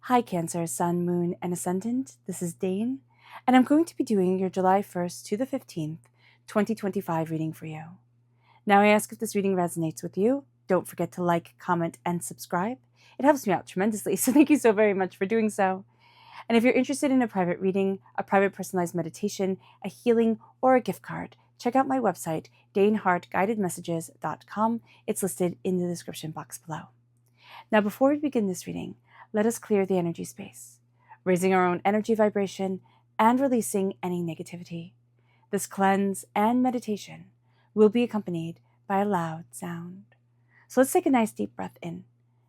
Hi Cancer, Sun, Moon, and Ascendant. This is Dane, and I'm going to be doing your July 1st to the 15th, 2025 reading for you. Now I ask if this reading resonates with you. Don't forget to like, comment, and subscribe. It helps me out tremendously, so thank you so very much for doing so. And if you're interested in a private reading, a private personalized meditation, a healing, or a gift card, check out my website, danehartguidedmessages.com. It's listed in the description box below. Now, before we begin this reading, let us clear the energy space, raising our own energy vibration and releasing any negativity. This cleanse and meditation will be accompanied by a loud sound. So let's take a nice deep breath in,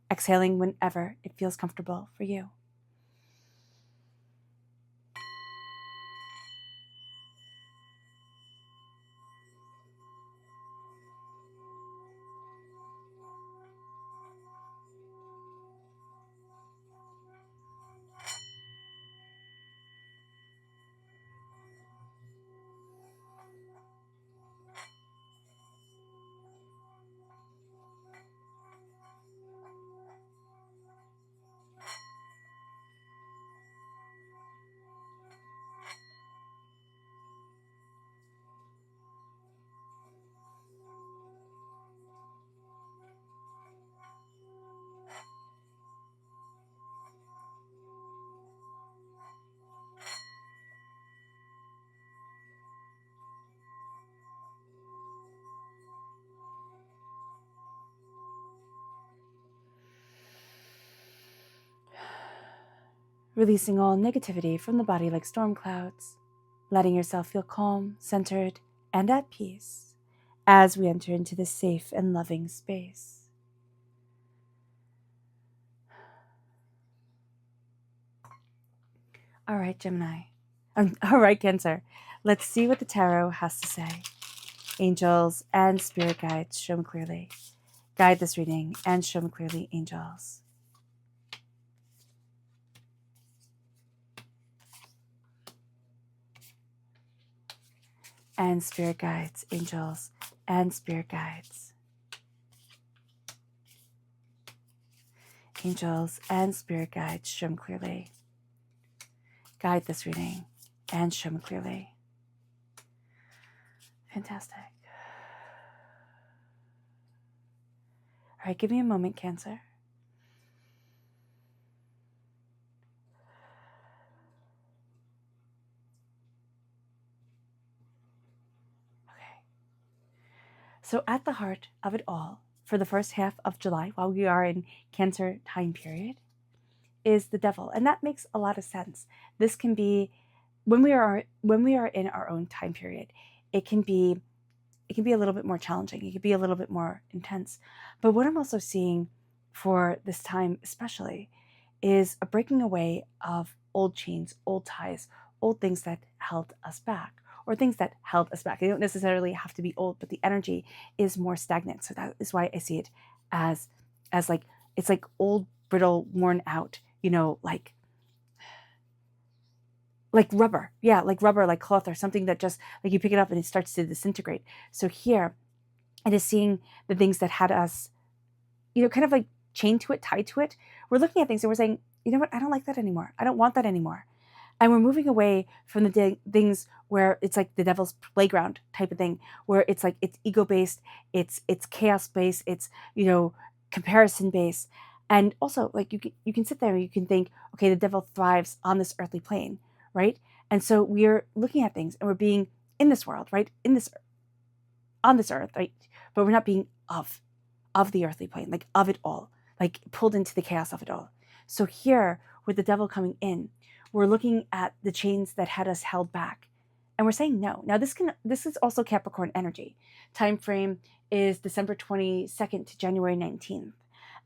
exhaling whenever it feels comfortable for you. Releasing all negativity from the body like storm clouds, letting yourself feel calm, centered, and at peace as we enter into this safe and loving space. All right, Gemini. All right, Cancer. Let's see what the tarot has to say. Angels and spirit guides, show me clearly. Guide this reading and show me clearly, angels. And spirit guides, angels and spirit guides. Angels and spirit guides, show me clearly. Guide this reading and show me clearly. Fantastic. All right, give me a moment, Cancer. Okay. So at the heart of it all, for the first half of July, while we are in Cancer time period, is the devil. And that makes a lot of sense. This can be, when we are in our own time period, it can be a little bit more challenging. It can be a little bit more intense. But what I'm also seeing for this time especially is a breaking away of old chains, old ties, old things that held us back, or things that held us back. They don't necessarily have to be old, but the energy is more stagnant. So that is why I see it as like, it's like old, brittle, worn out, like rubber. Yeah, like rubber, like cloth, or something that just, like, you pick it up and it starts to disintegrate. So here it is seeing the things that had us, kind of like chained to it, tied to it. We're looking at things and we're saying, you know what, I don't like that anymore. I don't want that anymore. And we're moving away from the things where it's like the devil's playground type of thing, where it's like, it's ego-based, it's chaos-based, it's, comparison-based. And also, like, you can sit there and you can think, okay, the devil thrives on this earthly plane, right? And so we're looking at things and we're being in this world, right? On this earth, right? But we're not being of the earthly plane, like of it all, like pulled into the chaos of it all. So here, with the devil coming in, we're looking at the chains that had us held back, and we're saying no. Now this is also Capricorn energy. Time frame is December 22nd to January 19th.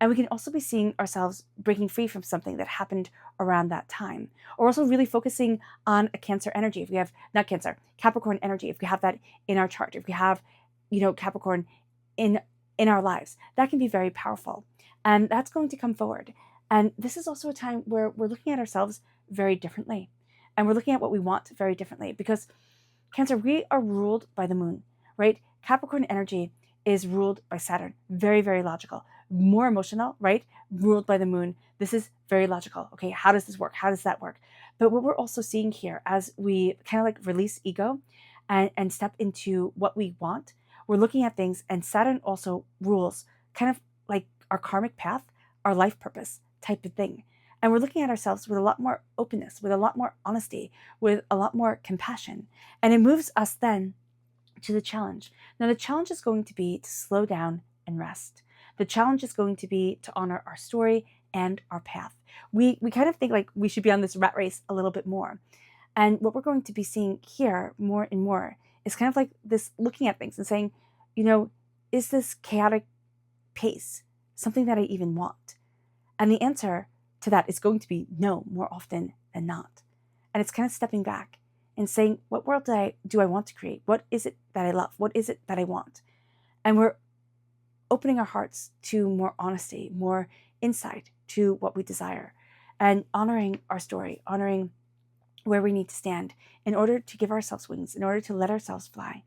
And we can also be seeing ourselves breaking free from something that happened around that time. Or also really focusing on a Cancer energy. If we have, not Cancer, Capricorn energy, if we have that in our chart, if we have, Capricorn in our lives, that can be very powerful. And that's going to come forward. And this is also a time where we're looking at ourselves very differently. And we're looking at what we want very differently. Because Cancer, we are ruled by the moon, right? Capricorn energy is ruled by Saturn. Very, very logical, more emotional, right? Ruled by the moon. This is very logical. Okay, how does this work? How does that work? But what we're also seeing here as we kind of like release ego and step into what we want, we're looking at things, and Saturn also rules kind of like our karmic path, our life purpose type of thing. And we're looking at ourselves with a lot more openness, with a lot more honesty, with a lot more compassion. And it moves us then to the challenge. Now, the challenge is going to be to slow down and rest. The challenge is going to be to honor our story and our path. We kind of think like we should be on this rat race a little bit more. And what we're going to be seeing here more and more is kind of like this looking at things and saying, is this chaotic pace something that I even want? And the answer to that is going to be no, more often than not. And it's kind of stepping back and saying, what world do I want to create? What is it that I love? What is it that I want? And we're opening our hearts to more honesty, more insight to what we desire, and honoring our story, honoring where we need to stand in order to give ourselves wings, in order to let ourselves fly,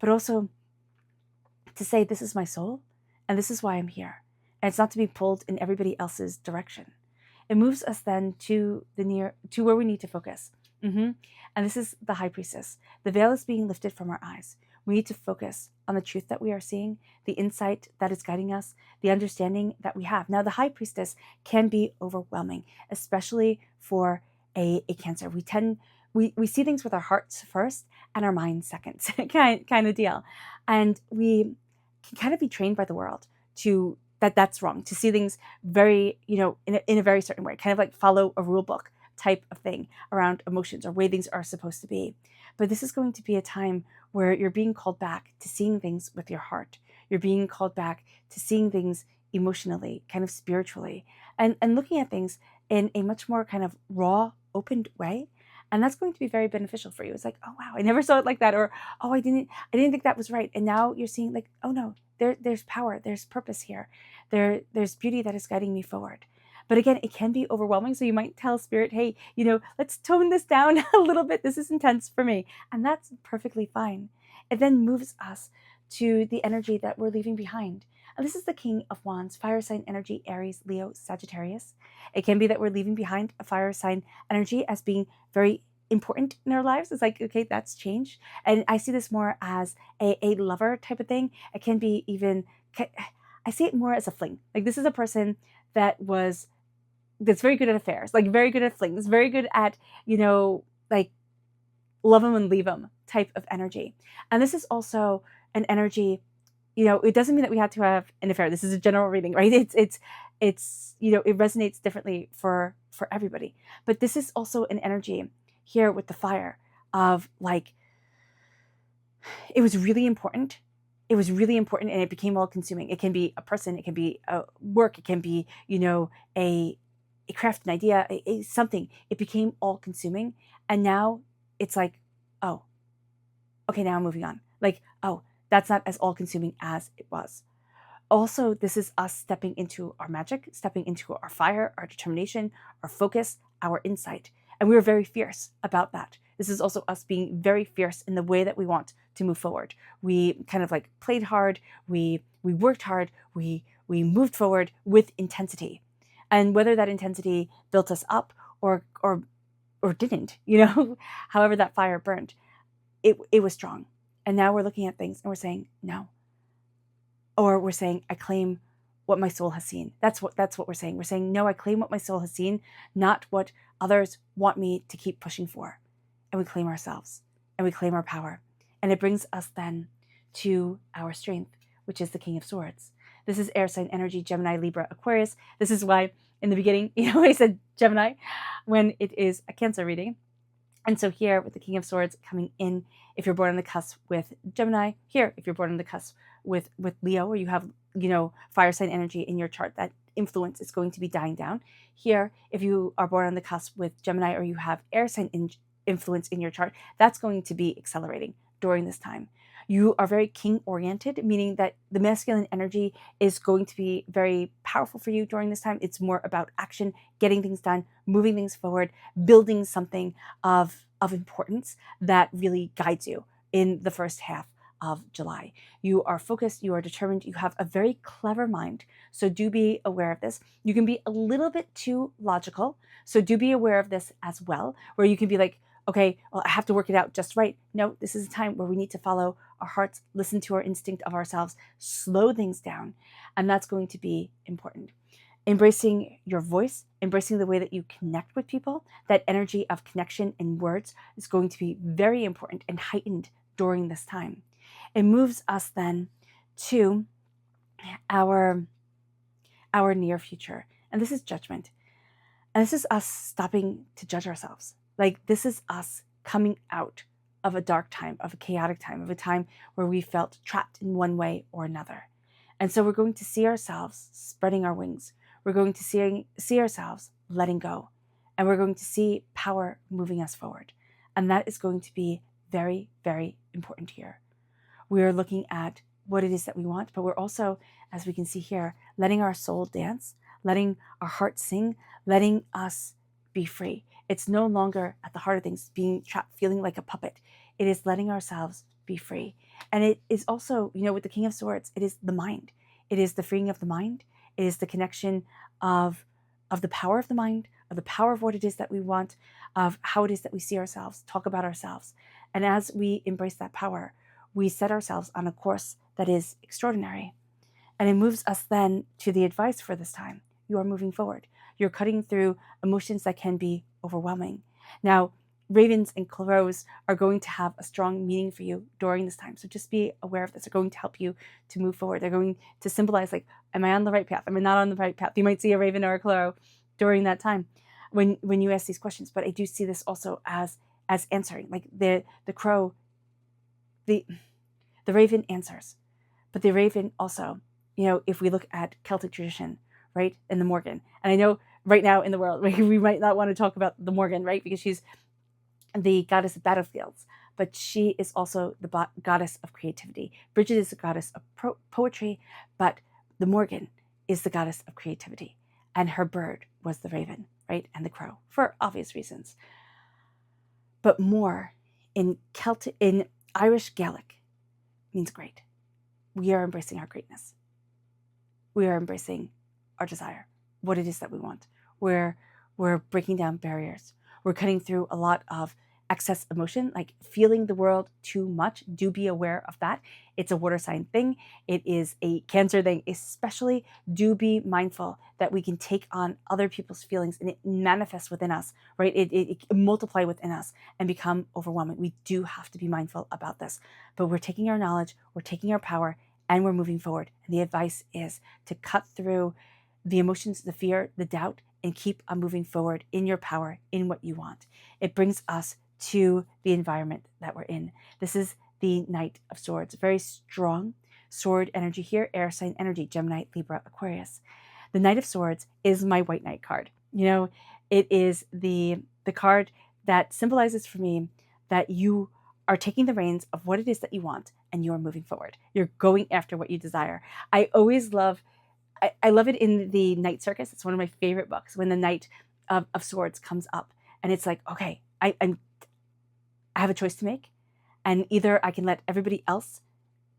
but also to say, this is my soul, and this is why I'm here. And it's not to be pulled in everybody else's direction. It moves us then to where we need to focus. And this is the High Priestess. The veil is being lifted from our eyes. We need to focus on the truth that we are seeing, the insight that is guiding us, the understanding that we have. Now, the High Priestess can be overwhelming, especially for a Cancer. We see things with our hearts first and our minds second, kind of deal. And we can kind of be trained by the world to that's wrong, to see things very, in a very certain way, kind of like follow a rule book type of thing around emotions or way things are supposed to be. But this is going to be a time where you're being called back to seeing things with your heart. You're being called back to seeing things emotionally, kind of spiritually, and looking at things in a much more kind of raw, opened way. And that's going to be very beneficial for you. It's like, oh wow, I never saw it like that, or oh, I didn't think that was right. And now you're seeing like, oh no, there's power, there's purpose here. There's beauty that is guiding me forward. But again, it can be overwhelming. So you might tell Spirit, hey, let's tone this down a little bit. This is intense for me. And that's perfectly fine. It then moves us to the energy that we're leaving behind. And this is the King of Wands, fire sign energy, Aries, Leo, Sagittarius. It can be that we're leaving behind a fire sign energy as being very important in our lives. It's like, okay, that's changed. And I see this more as a lover type of thing. It can be even, I see it more as a fling. Like this is a person that's very good at affairs, like very good at flings, very good at, like love them and leave them type of energy. And this is also an energy, it doesn't mean that we have to have an affair. This is a general reading, right? It's it resonates differently for everybody. But this is also an energy here with the fire of like, it was really important. It was really important and it became all consuming. It can be a person, it can be a work, it can be, a craft, an idea, something. It became all consuming. And now it's like, oh, okay, now I'm moving on. Like, oh, that's not as all consuming as it was. Also, this is us stepping into our magic, stepping into our fire, our determination, our focus, our insight. And we were very fierce about that. This is also us being very fierce in the way that we want to move forward. We kind of like played hard. We worked hard. We moved forward with intensity. And whether that intensity built us up or didn't, however that fire burned, it was strong. And now we're looking at things and we're saying no. Or we're saying, I claim what my soul has seen. That's what we're saying. We're saying, no, I claim what my soul has seen, not what others want me to keep pushing for. And we claim ourselves and we claim our power. And it brings us then to our strength, which is the King of Swords. This is air sign energy, Gemini, Libra, Aquarius. This is why in the beginning, I said Gemini when it is a Cancer reading. And so here with the King of Swords coming in, if you're born on the cusp with Gemini, here, if you're born on the cusp with Leo, or you have, fire sign energy in your chart, that influence is going to be dying down. Here, if you are born on the cusp with Gemini, or you have air sign influence in your chart, that's going to be accelerating during this time. You are very king-oriented, meaning that the masculine energy is going to be very powerful for you during this time. It's more about action, getting things done, moving things forward, building something of importance that really guides you in the first half of July. You are focused, you are determined, you have a very clever mind. So do be aware of this. You can be a little bit too logical. So do be aware of this as well, where you can be like, okay, well, I have to work it out just right. No, this is a time where we need to follow our hearts, listen to our instinct of ourselves, slow things down. And that's going to be important. Embracing your voice, embracing the way that you connect with people, that energy of connection in words is going to be very important and heightened during this time. It moves us then to our near future. And this is judgment. And this is us stopping to judge ourselves. Like, this is us coming out of a dark time, of a chaotic time, of a time where we felt trapped in one way or another. And so we're going to see ourselves spreading our wings. We're going to see ourselves letting go. And we're going to see power moving us forward. And that is going to be very, very important here. We are looking at what it is that we want, but we're also, as we can see here, letting our soul dance, letting our heart sing, letting us be free. It's no longer at the heart of things, being trapped, feeling like a puppet. It is letting ourselves be free. And it is also, with the King of Swords, it is the mind. It is the freeing of the mind. It is the connection of the power of the mind, of the power of what it is that we want, of how it is that we see ourselves, talk about ourselves. And as we embrace that power, we set ourselves on a course that is extraordinary. And it moves us then to the advice for this time. You are moving forward. You're cutting through emotions that can be overwhelming. Now, ravens and crows are going to have a strong meaning for you during this time. So just be aware of this. They're going to help you to move forward. They're going to symbolize, like, am I on the right path? Am I not on the right path? You might see a raven or a crow during that time when you ask these questions. But I do see this also as answering. Like the crow, the raven answers. But the raven also, if we look at Celtic tradition, right, and the Morgan. And I know right now in the world, we might not want to talk about the Morgan, right, because she's the goddess of battlefields, but she is also the goddess of creativity. Bridget is the goddess of poetry, but the Morgan is the goddess of creativity. And her bird was the raven, right, and the crow, for obvious reasons. But more in Irish Gaelic means great. We are embracing our greatness. We are embracing our desire, what it is that we want. We're breaking down barriers. We're cutting through a lot of excess emotion, like feeling the world too much. Do be aware of that. It's a water sign thing. It is a Cancer thing. Especially do be mindful that we can take on other people's feelings and it manifests within us, right? It multiply within us and become overwhelming. We do have to be mindful about this. But we're taking our knowledge, we're taking our power, and we're moving forward. And the advice is to cut through the emotions, the fear, the doubt, and keep on moving forward in your power, in what you want. It brings us to the environment that we're in. This is the Knight of Swords. Very strong sword energy here, air sign energy, Gemini, Libra, Aquarius. The Knight of Swords is my White Knight card. It is the card that symbolizes for me that you are taking the reins of what it is that you want and you are moving forward. You're going after what you desire. I always love it in the Knight Circus. It's one of my favorite books when the Knight of Swords comes up and it's like, okay, I have a choice to make, and either I can let everybody else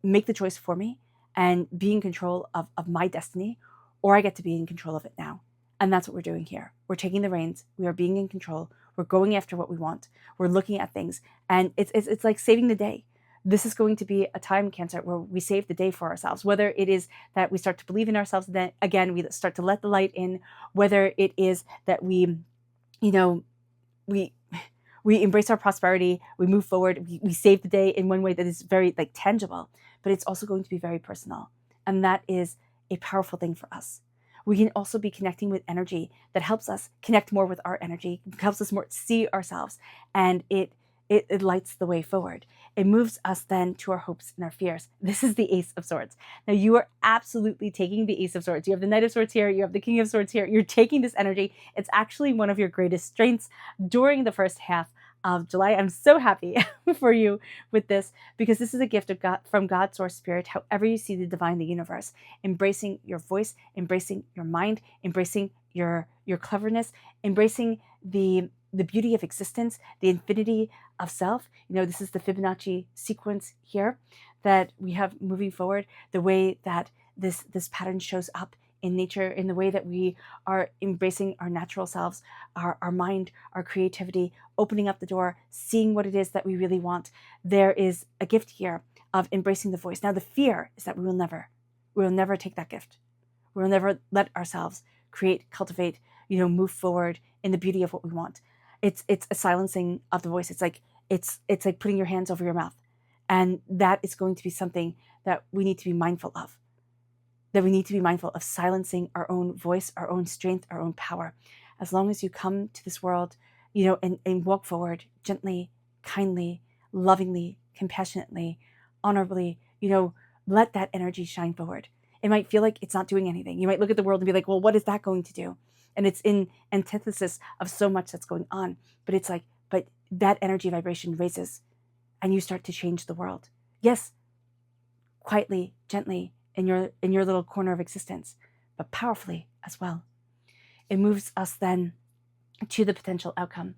make the choice for me and be in control of my destiny, or I get to be in control of it now. And that's what we're doing here. We're taking the reins. We are being in control. We're going after what we want. We're looking at things, and it's like saving the day. This is going to be a time, Cancer, where we save the day for ourselves, whether it is that we start to believe in ourselves, then again, we start to let the light in, whether it is that we embrace our prosperity, we move forward, we save the day in one way that is very tangible, but it's also going to be very personal. And that is a powerful thing for us. We can also be connecting with energy that helps us connect more with our energy, helps us more see ourselves, and it lights the way forward. It moves us then to our hopes and our fears. This is the Ace of Swords. Now you are absolutely taking the Ace of Swords. You have the Knight of Swords here. You have the King of Swords here. You're taking this energy. It's actually one of your greatest strengths during the first half of July. I'm so happy for you with this, because this is a gift of God, from God's source spirit, however you see the divine, the universe, embracing your voice, embracing your mind, embracing your cleverness, embracing the the beauty of existence, the infinity of self. This is the Fibonacci sequence here that we have moving forward, the way that this pattern shows up in nature, in the way that we are embracing our natural selves, our mind, our creativity, opening up the door, seeing what it is that we really want. There is a gift here of embracing the voice. Now, the fear is that we will never take that gift. We will never let ourselves create, cultivate, move forward in the beauty of what we want. It's a silencing of the voice. It's like putting your hands over your mouth. And that is going to be something that we need to be mindful of. That we need to be mindful of silencing our own voice, our own strength, our own power. As long as you come to this world, and walk forward gently, kindly, lovingly, compassionately, honorably, let that energy shine forward. It might feel like it's not doing anything. You might look at the world and be like, well, what is that going to do? And it's in antithesis of so much that's going on. But it's like, but that energy vibration raises and you start to change the world. Yes, quietly, gently, in your little corner of existence, but powerfully as well. It moves us then to the potential outcome.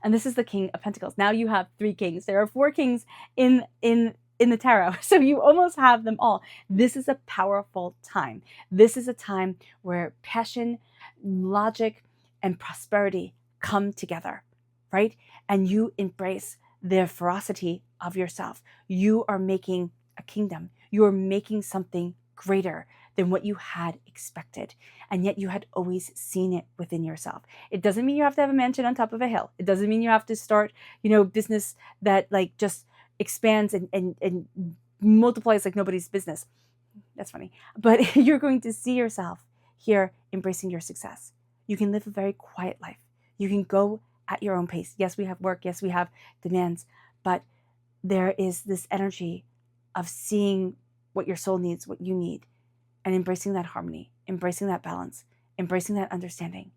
And this is the King of Pentacles. Now you have 3 kings. There are 4 kings in the tarot. So you almost have them all. This is a powerful time. This is a time where passion, logic, and prosperity come together, right? And you embrace the ferocity of yourself. You are making a kingdom. You are making something greater than what you had expected. And yet you had always seen it within yourself. It doesn't mean you have to have a mansion on top of a hill. It doesn't mean you have to start, business that like just expands and multiplies like nobody's business. That's funny. But you're going to see yourself here embracing your success. You can live a very quiet life. You can go at your own pace. Yes, we have work. Yes, we have demands. But there is this energy of seeing what your soul needs, what you need, and embracing that harmony, embracing that balance, embracing that understanding.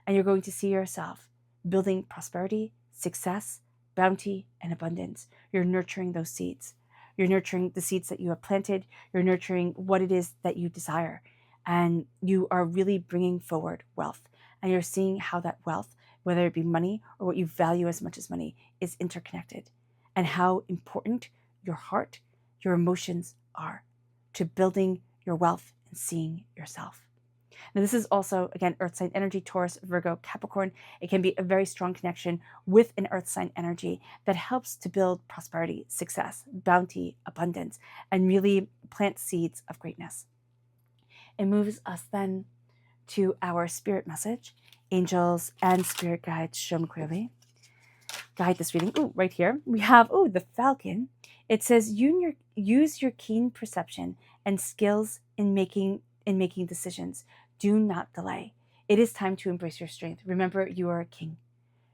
And you're going to see yourself building prosperity, success, bounty, and abundance. You're nurturing those seeds. You're nurturing the seeds that you have planted. You're nurturing what it is that you desire. And you are really bringing forward wealth. And you're seeing how that wealth, whether it be money or what you value as much as money, is interconnected. And how important your heart, your emotions are to building your wealth and seeing yourself. Now, this is also, again, earth sign energy, Taurus, Virgo, Capricorn. It can be a very strong connection with an earth sign energy that helps to build prosperity, success, bounty, abundance, and really plant seeds of greatness. It moves us then to our spirit message. Angels and spirit guides show me clearly. Guide this reading. Right here we have the falcon. It says use your keen perception and skills in making decisions. Do not delay. It is time to embrace your strength. Remember, you are a king.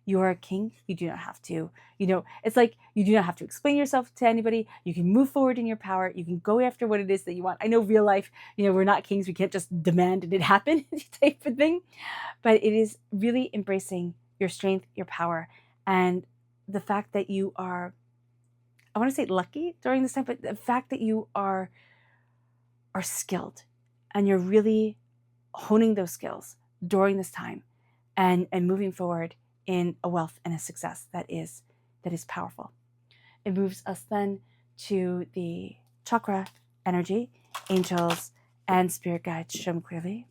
You are a king. You do not have to, it's like you do not have to explain yourself to anybody. You can move forward in your power. You can go after what it is that you want. I know real life, we're not kings. We can't just demand it happen type of thing. But it is really embracing your strength, your power, and the fact that you are, I want to say lucky during this time, but the fact that you are skilled and you're really honing those skills during this time and moving forward in a wealth and a success that is powerful. It moves us then to the chakra energy. Angels and spirit guides show me clearly.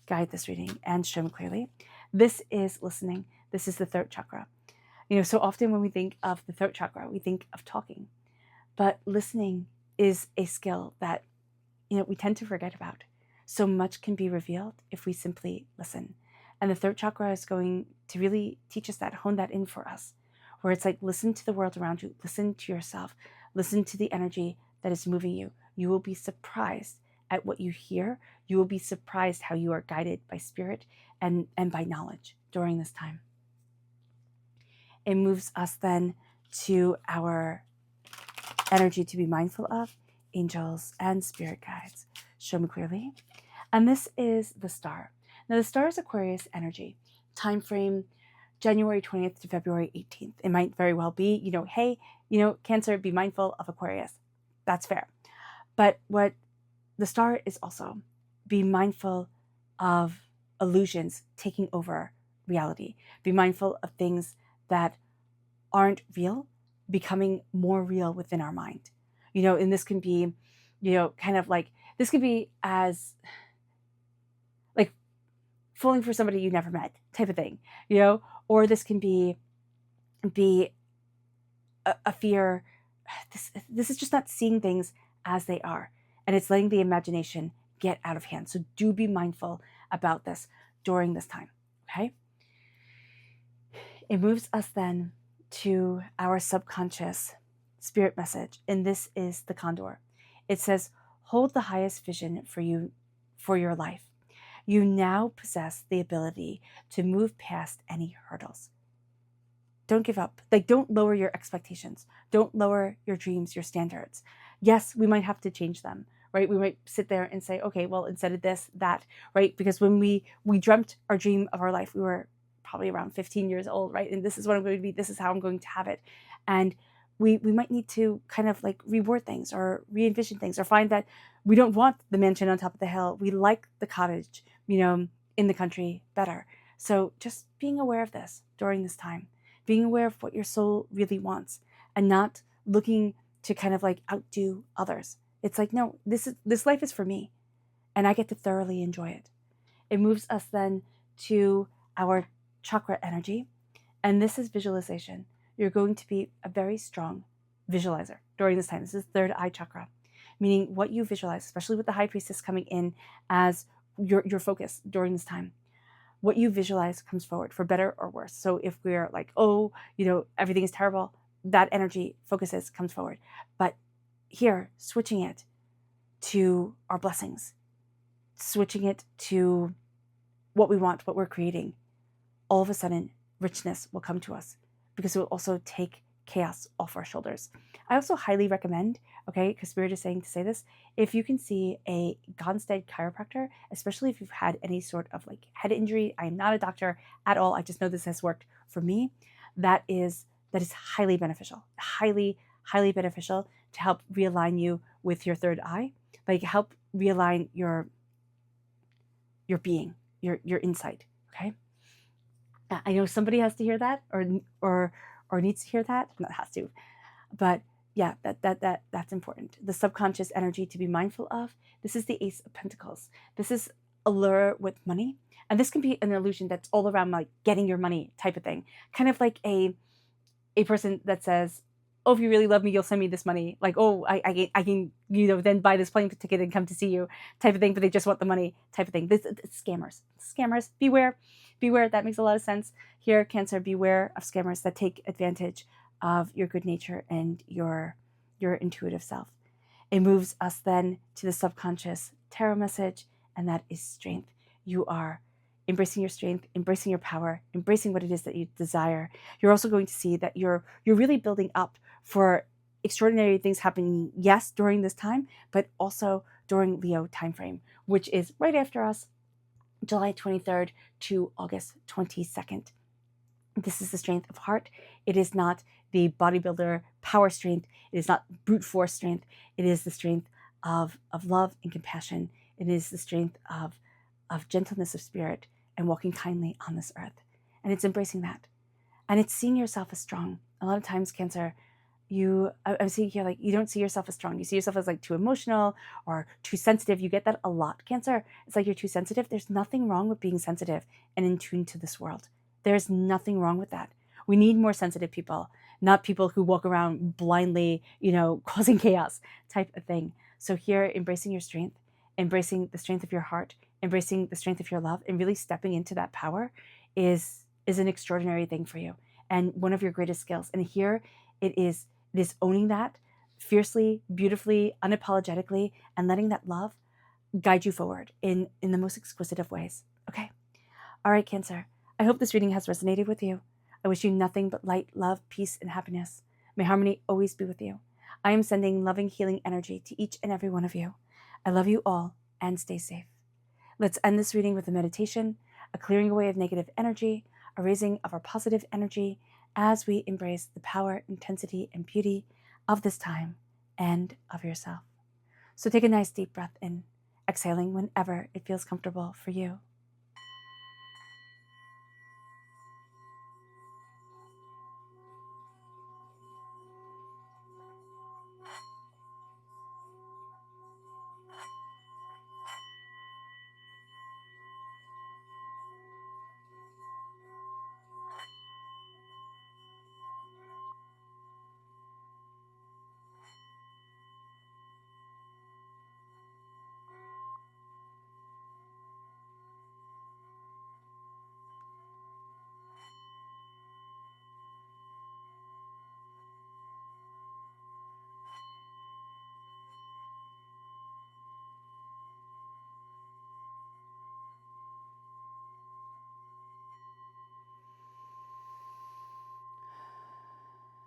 Guide this reading and show me clearly. This is listening. This is the throat chakra. So often when we think of the throat chakra, we think of talking, but listening is a skill that, we tend to forget about. So much can be revealed if we simply listen. And the throat chakra is going to really teach us that, hone that in for us, where it's like, listen to the world around you, listen to yourself, listen to the energy that is moving you. You will be surprised at what you hear. You will be surprised how you are guided by spirit and by knowledge during this time. It moves us then to our energy to be mindful of. Angels and spirit guides show me clearly. And this is the star. Now the star is Aquarius energy. Time frame January 20th to February 18th. It might very well be, hey, Cancer, be mindful of Aquarius. That's fair. But what the star is also, be mindful of illusions taking over reality. Be mindful of things that aren't real becoming more real within our mind. And this can be, kind of like, this could be as like falling for somebody you never met type of thing, or this can be a fear. This is just not seeing things as they are, and it's letting the imagination get out of hand. So do be mindful about this during this time, okay? It moves us then to our subconscious spirit message, and this is the Condor. It says, hold the highest vision for you, for your life. You now possess the ability to move past any hurdles. Don't give up. Don't lower your expectations. Don't lower your dreams, your standards. Yes, we might have to change them, right? We might sit there and say, okay, well, instead of this, that, right? Because when we dreamt our dream of our life, we were probably around 15 years old, right? And this is what I'm going to be. This is how I'm going to have it. And we might need to kind of like reword things or re-envision things, or find that we don't want the mansion on top of the hill. We like the cottage, in the country better. So just being aware of this during this time, being aware of what your soul really wants, and not looking to kind of like outdo others. It's like, no, this life is for me, and I get to thoroughly enjoy it. It moves us then to our chakra energy, and this is visualization. You're going to be a very strong visualizer during this time. This is third eye chakra, meaning what you visualize, especially with the high priestess coming in as your focus during this time. What you visualize comes forward, for better or worse. So if we're like, oh, everything is terrible, that energy focuses, comes forward. But here, switching it to our blessings, switching it to what we want, what we're creating, all of a sudden, richness will come to us, because it will also take chaos off our shoulders. I also highly recommend, okay, because Spirit is saying to say this, if you can see a Gonstead chiropractor, especially if you've had any sort of like head injury. I am not a doctor at all. I just know this has worked for me. That is highly beneficial, highly, highly beneficial to help realign you with your third eye, like help realign your being, your insight, okay? I know somebody has to hear that, or needs to hear that. Not has to, but yeah, that's important. The subconscious energy to be mindful of. This is the Ace of Pentacles. This is a lure with money, and this can be an illusion that's all around like getting your money type of thing. Kind of like a person that says, oh, if you really love me, you'll send me this money. Like, oh, I can, then buy this plane ticket and come to see you type of thing, but they just want the money type of thing. It's scammers. Beware. That makes a lot of sense here, Cancer. Beware of scammers that take advantage of your good nature and your intuitive self. It moves us then to the subconscious tarot message, and that is strength. You are embracing your strength, embracing your power, embracing what it is that you desire. You're also going to see that you're really building up for extraordinary things happening, yes, during this time, but also during Leo timeframe, which is right after us, July 23rd to August 22nd. This is the strength of heart. It is not the bodybuilder power strength. It is not brute force strength. It is the strength of love and compassion. It is the strength of gentleness of spirit and walking kindly on this earth. And it's embracing that. And it's seeing yourself as strong. A lot of times, Cancer, I'm seeing here, like, you don't see yourself as strong. You see yourself as like too emotional or too sensitive. You get that a lot, Cancer. It's like you're too sensitive. There's nothing wrong with being sensitive and in tune to this world. There's nothing wrong with that. We need more sensitive people, not people who walk around blindly, causing chaos type of thing. So here, embracing your strength, embracing the strength of your heart, embracing the strength of your love, and really stepping into that power is an extraordinary thing for you, and one of your greatest skills. And here it is owning that fiercely, beautifully, unapologetically, and letting that love guide you forward in the most exquisite of ways. Okay. All right, Cancer. I hope this reading has resonated with you. I wish you nothing but light, love, peace, and happiness. May harmony always be with you. I am sending loving, healing energy to each and every one of you. I love you all, and stay safe. Let's end this reading with a meditation, a clearing away of negative energy, a raising of our positive energy as we embrace the power, intensity, and beauty of this time and of yourself. So take a nice deep breath in, exhaling whenever it feels comfortable for you.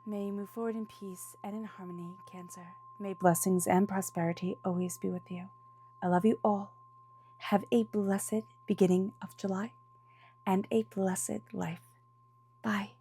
May you move forward in peace and in harmony, Cancer. May blessings and prosperity always be with you. I love you all. Have a blessed beginning of July and a blessed life. Bye.